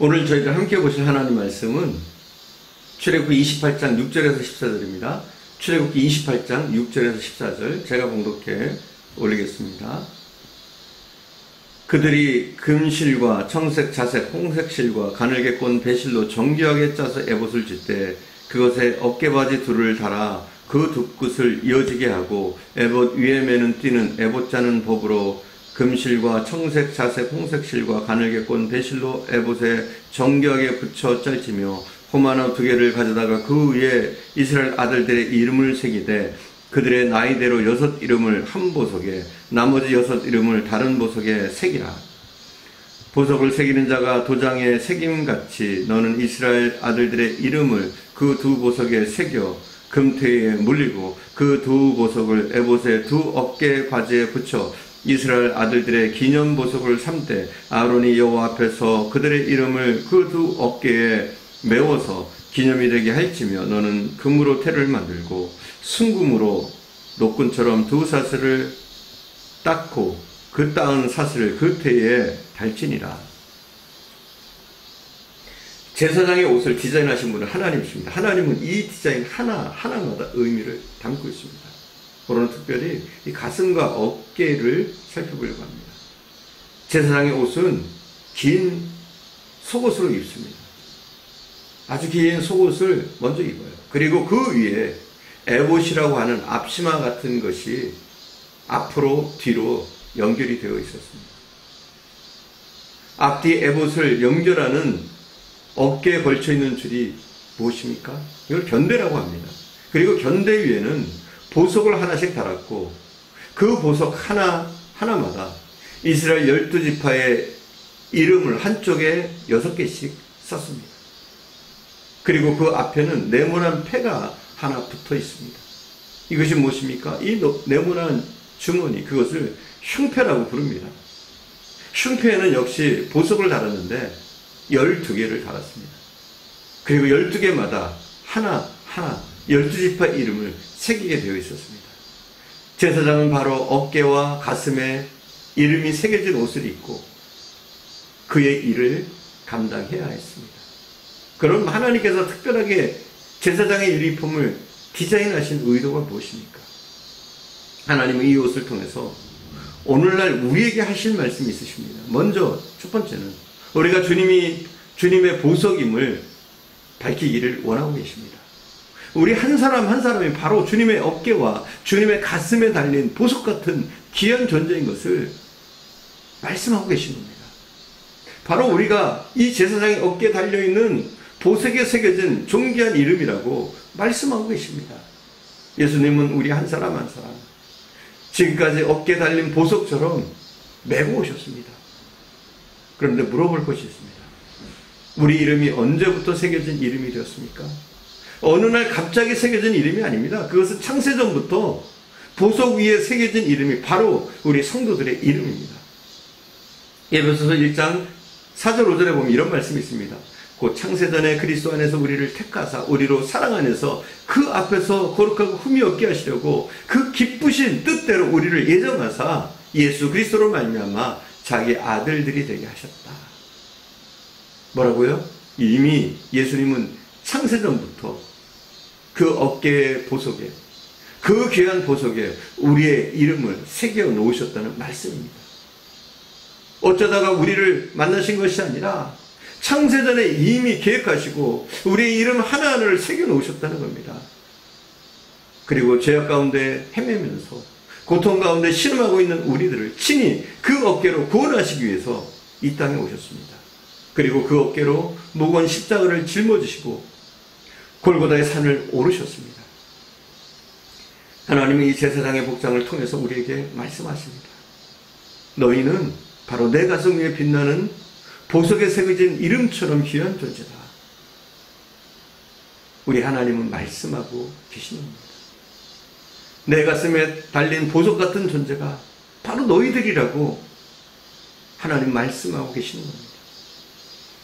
오늘 저희가 함께 보실 하나님 말씀은 출애굽기 28장 6절에서 14절입니다. 출애굽기 28장 6절에서 14절 제가 봉독해 올리겠습니다. 그들이 금실과 청색, 자색, 홍색 실과 가늘게 꼰 배실로 정교하게 짜서 에봇을 짓되 그것에 어깨바지 둘을 달아 그 두 끝을 이어지게 하고 에봇 위에 매는 띠는 에봇 짜는 법으로 금실과 청색, 자색, 홍색 실과 가늘게 꼰 배실로 에봇에 정교하게 붙여 짤지며 호마노 2개를 가져다가 그 위에 이스라엘 아들들의 이름을 새기되 그들의 나이대로 6 이름을 한 보석에 나머지 6 이름을 다른 보석에 새기라. 보석을 새기는 자가 도장에 새김같이 너는 이스라엘 아들들의 이름을 그 두 보석에 새겨 금퇴에 물리고 그 두 보석을 에봇의 두 어깨 바지에 붙여 이스라엘 아들들의 기념 보석을 삼되 아론이 여호와 앞에서 그들의 이름을 그 두 어깨에 메워서 기념이 되게 할지며 너는 금으로 태를 만들고 순금으로 노끈처럼 두 사슬을 닦고 그 따은 사슬을 그 태에 달지니라. 제사장의 옷을 디자인하신 분은 하나님이십니다. 하나님은 이 디자인 하나마다 의미를 담고 있습니다. 오늘은 특별히 이 가슴과 어깨를 살펴보려고 합니다. 제사장의 옷은 긴 속옷으로 입습니다. 아주 긴 속옷을 먼저 입어요. 그리고 그 위에 에봇이라고 하는 앞치마 같은 것이 앞으로 뒤로 연결이 되어 있었습니다. 앞뒤 에봇을 연결하는 어깨에 걸쳐 있는 줄이 무엇입니까? 이걸 견대라고 합니다. 그리고 견대 위에는 보석을 하나씩 달았고 그 보석 하나마다 이스라엘 12지파의 이름을 한쪽에 6개씩 썼습니다. 그리고 그 앞에는 네모난 패가 하나 붙어 있습니다. 이것이 무엇입니까? 이 네모난 주머니, 그것을 흉패라고 부릅니다. 흉패에는 역시 보석을 달았는데 12개를 달았습니다. 그리고 12개마다 하나 12지파 이름을 새기게 되어 있었습니다. 제사장은 바로 어깨와 가슴에 이름이 새겨진 옷을 입고 그의 일을 감당해야 했습니다. 그럼 하나님께서 특별하게 제사장의 유니폼을 디자인하신 의도가 무엇입니까? 하나님은 이 옷을 통해서 오늘날 우리에게 하실 말씀이 있으십니다. 먼저 첫 번째는 우리가 주님의 보석임을 밝히기를 원하고 계십니다. 우리 한 사람 한 사람이 바로 주님의 어깨와 주님의 가슴에 달린 보석 같은 귀한 존재인 것을 말씀하고 계신 겁니다. 바로 우리가 이 제사장의 어깨에 달려있는 보석에 새겨진 존귀한 이름이라고 말씀하고 계십니다. 예수님은 우리 한 사람 한 사람 지금까지 어깨에 달린 보석처럼 메고 오셨습니다. 그런데 물어볼 것이 있습니다. 우리 이름이 언제부터 새겨진 이름이 되었습니까? 어느 날 갑자기 새겨진 이름이 아닙니다. 그것은 창세전부터 보석 위에 새겨진 이름이 바로 우리 성도들의 이름입니다. 에베소서 1장 4절 5절에 보면 이런 말씀이 있습니다. 곧 창세전에 그리스도 안에서 우리를 택하사 우리로 사랑 안에서 그 앞에서 거룩하고 흠이 없게 하시려고 그 기쁘신 뜻대로 우리를 예정하사 예수 그리스도로 말미암아 자기 아들들이 되게 하셨다. 뭐라고요? 이미 예수님은 창세전부터 그 어깨의 보석에 그 귀한 보석에 우리의 이름을 새겨 놓으셨다는 말씀입니다. 어쩌다가 우리를 만나신 것이 아니라 창세전에 이미 계획하시고 우리의 이름 하나하나를 새겨 놓으셨다는 겁니다. 그리고 죄악 가운데 헤매면서 고통 가운데 신음하고 있는 우리들을 친히 그 어깨로 구원하시기 위해서 이 땅에 오셨습니다. 그리고 그 어깨로 무거운 십자가를 짊어지시고 골고다의 산을 오르셨습니다. 하나님은 이 제사장의 복장을 통해서 우리에게 말씀하십니다. 너희는 바로 내 가슴 위에 빛나는 보석에 새겨진 이름처럼 귀한 존재다. 우리 하나님은 말씀하고 계시는 겁니다. 내 가슴에 달린 보석 같은 존재가 바로 너희들이라고 하나님 말씀하고 계시는 겁니다.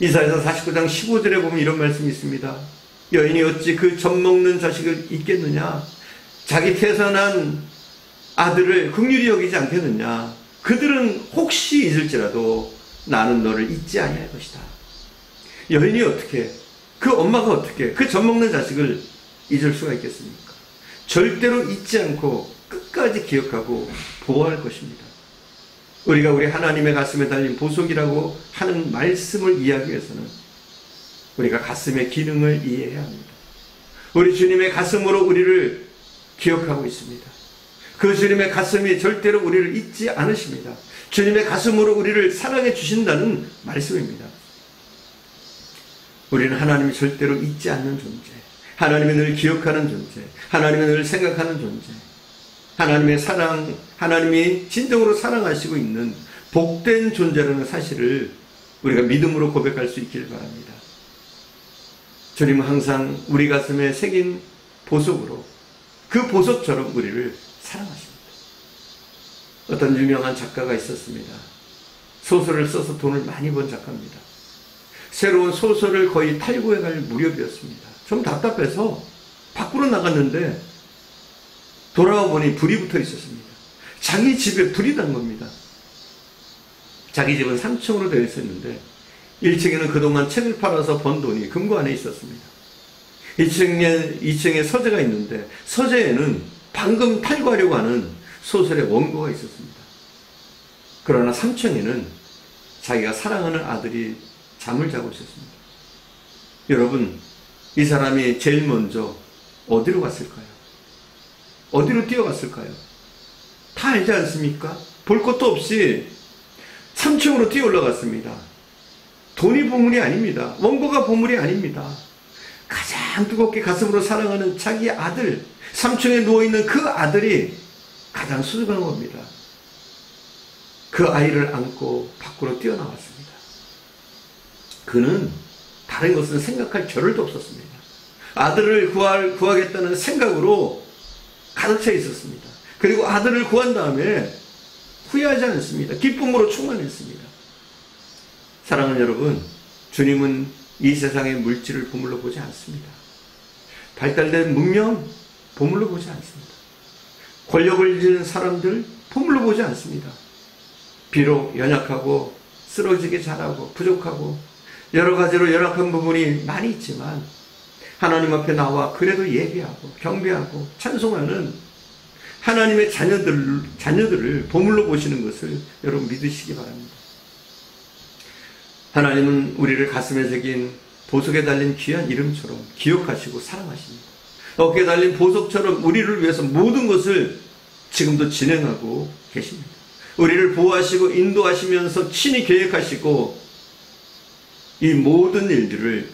이사야서 49장 15절에 보면 이런 말씀이 있습니다. 여인이 어찌 그 젖 먹는 자식을 잊겠느냐? 자기 태어난 아들을 긍휼히 여기지 않겠느냐? 그들은 혹시 잊을지라도 나는 너를 잊지 아니할 것이다. 여인이 어떻게, 그 엄마가 어떻게 그 젖먹는 자식을 잊을 수가 있겠습니까? 절대로 잊지 않고 끝까지 기억하고 보호할 것입니다. 우리가 우리 하나님의 가슴에 달린 보석이라고 하는 말씀을 이해하기 위해서는 우리가 가슴의 기능을 이해해야 합니다. 우리 주님의 가슴으로 우리를 기억하고 있습니다. 그 주님의 가슴이 절대로 우리를 잊지 않으십니다. 주님의 가슴으로 우리를 사랑해 주신다는 말씀입니다. 우리는 하나님이 절대로 잊지 않는 존재, 하나님이 늘 기억하는 존재, 하나님이 늘 생각하는 존재, 하나님의 사랑, 하나님이 진정으로 사랑하시고 있는 복된 존재라는 사실을 우리가 믿음으로 고백할 수 있길 바랍니다. 주님은 항상 우리 가슴에 새긴 보석으로, 그 보석처럼 우리를 사랑하십니다. 어떤 유명한 작가가 있었습니다. 소설을 써서 돈을 많이 번 작가입니다. 새로운 소설을 거의 탈고해갈 무렵이었습니다. 좀 답답해서 밖으로 나갔는데 돌아와 보니 불이 붙어 있었습니다. 자기 집에 불이 난 겁니다. 자기 집은 3층으로 되어 있었는데 1층에는 그동안 책을 팔아서 번 돈이 금고 안에 있었습니다. 2층에 서재가 있는데 서재에는 방금 탈거하려고 하는 소설의 원고가 있었습니다. 그러나 3층에는 자기가 사랑하는 아들이 잠을 자고 있었습니다. 여러분, 이 사람이 제일 먼저 어디로 갔을까요? 어디로 뛰어갔을까요? 다 알지 않습니까? 볼 것도 없이 3층으로 뛰어 올라갔습니다. 돈이 보물이 아닙니다. 원고가 보물이 아닙니다. 가장 뜨겁게 가슴으로 사랑하는 자기 아들, 3층에 누워있는 그 아들이 가장 소중한 겁니다. 그 아이를 안고 밖으로 뛰어나왔습니다. 그는 다른 것은 생각할 겨를도 없었습니다. 아들을 구하겠다는 생각으로 가득 차 있었습니다. 그리고 아들을 구한 다음에 후회하지 않습니다. 기쁨으로 충만했습니다. 사랑하는 여러분, 주님은 이 세상의 물질을 보물로 보지 않습니다. 발달된 문명 보물로 보지 않습니다. 권력을 지닌 사람들 보물로 보지 않습니다. 비록 연약하고 쓰러지게 잘하고 부족하고 여러 가지로 연약한 부분이 많이 있지만 하나님 앞에 나와 그래도 예배하고 경배하고 찬송하는 하나님의 자녀들을 보물로 보시는 것을 여러분 믿으시기 바랍니다. 하나님은 우리를 가슴에 새긴 보석에 달린 귀한 이름처럼 기억하시고 사랑하십니다. 어깨에 달린 보석처럼 우리를 위해서 모든 것을 지금도 진행하고 계십니다. 우리를 보호하시고 인도하시면서 친히 계획하시고 이 모든 일들을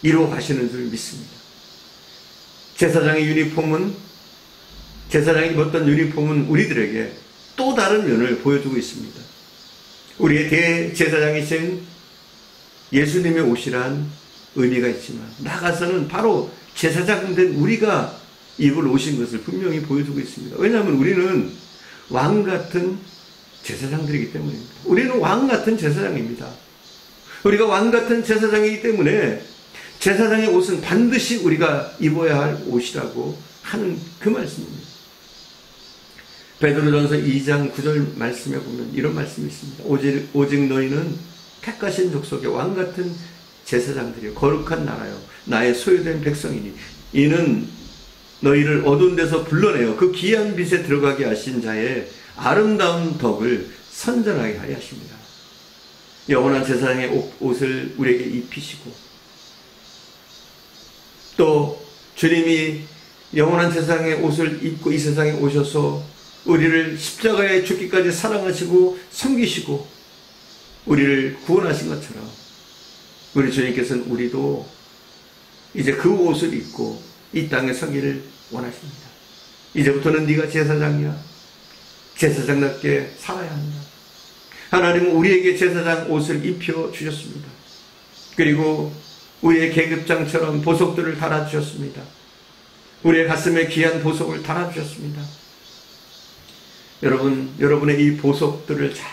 이루어 가시는 줄 믿습니다. 제사장이 입었던 유니폼은 우리들에게 또 다른 면을 보여주고 있습니다. 우리의 대제사장이신 예수님의 옷이란 의미가 있지만 나가서는 바로 제사장 된 우리가 입을 옷인 것을 분명히 보여주고 있습니다. 왜냐하면 우리는 왕 같은 제사장들이기 때문입니다. 우리는 왕 같은 제사장입니다. 우리가 왕 같은 제사장이기 때문에 제사장의 옷은 반드시 우리가 입어야 할 옷이라고 하는 그 말씀입니다. 베드로전서 2장 9절 말씀에 보면 이런 말씀이 있습니다. 오직 너희는 택하신 족속의 왕 같은 제사장들이요 거룩한 나라요 나의 소유된 백성이니 이는 너희를 어두운 데서 불러내어 그 귀한 빛에 들어가게 하신 자의 아름다운 덕을 선전하게 하려 하십니다. 영원한 제사장의 옷을 우리에게 입히시고 또 주님이 영원한 제사장의 옷을 입고 이 세상에 오셔서 우리를 십자가에 죽기까지 사랑하시고 섬기시고 우리를 구원하신 것처럼 우리 주님께서는 우리도 이제 그 옷을 입고 이 땅에 서기를 원하십니다. 이제부터는 네가 제사장이야. 제사장답게 살아야 한다. 하나님은 우리에게 제사장 옷을 입혀 주셨습니다. 그리고 우리의 계급장처럼 보석들을 달아주셨습니다. 우리의 가슴에 귀한 보석을 달아주셨습니다. 여러분의 이 보석들을 잘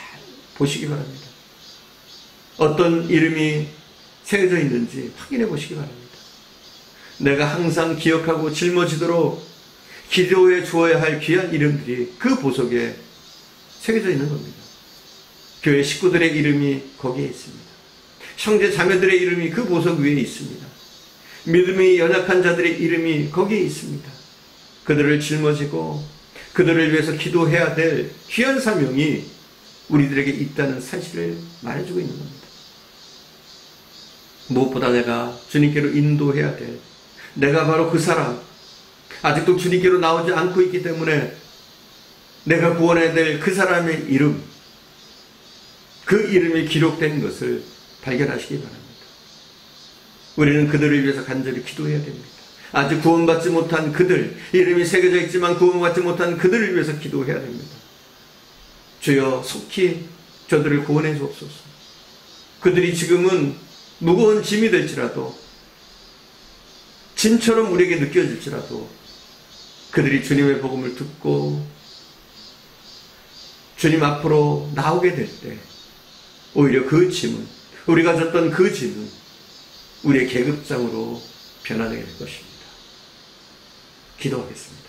보시기 바랍니다. 어떤 이름이 새겨져 있는지 확인해 보시기 바랍니다. 내가 항상 기억하고 짊어지도록 기도해 주어야 할 귀한 이름들이 그 보석에 새겨져 있는 겁니다. 교회 식구들의 이름이 거기에 있습니다. 형제 자매들의 이름이 그 보석 위에 있습니다. 믿음이 연약한 자들의 이름이 거기에 있습니다. 그들을 짊어지고 그들을 위해서 기도해야 될 귀한 사명이 우리들에게 있다는 사실을 말해주고 있는 겁니다. 무엇보다 내가 주님께로 인도해야 될, 내가 바로 그 사람, 아직도 주님께로 나오지 않고 있기 때문에 내가 구원해야 될 그 사람의 이름, 그 이름이 기록된 것을 발견하시기 바랍니다. 우리는 그들을 위해서 간절히 기도해야 됩니다. 아직 구원받지 못한 그들, 이름이 새겨져 있지만 구원받지 못한 그들을 위해서 기도해야 됩니다. 주여 속히 저들을 구원해 주옵소서. 그들이 지금은 무거운 짐이 될지라도, 짐처럼 우리에게 느껴질지라도 그들이 주님의 복음을 듣고 주님 앞으로 나오게 될 때 오히려 그 짐은, 우리가 졌던 그 짐은 우리의 계급장으로 변화되게 될 것입니다. 기도하겠습니다.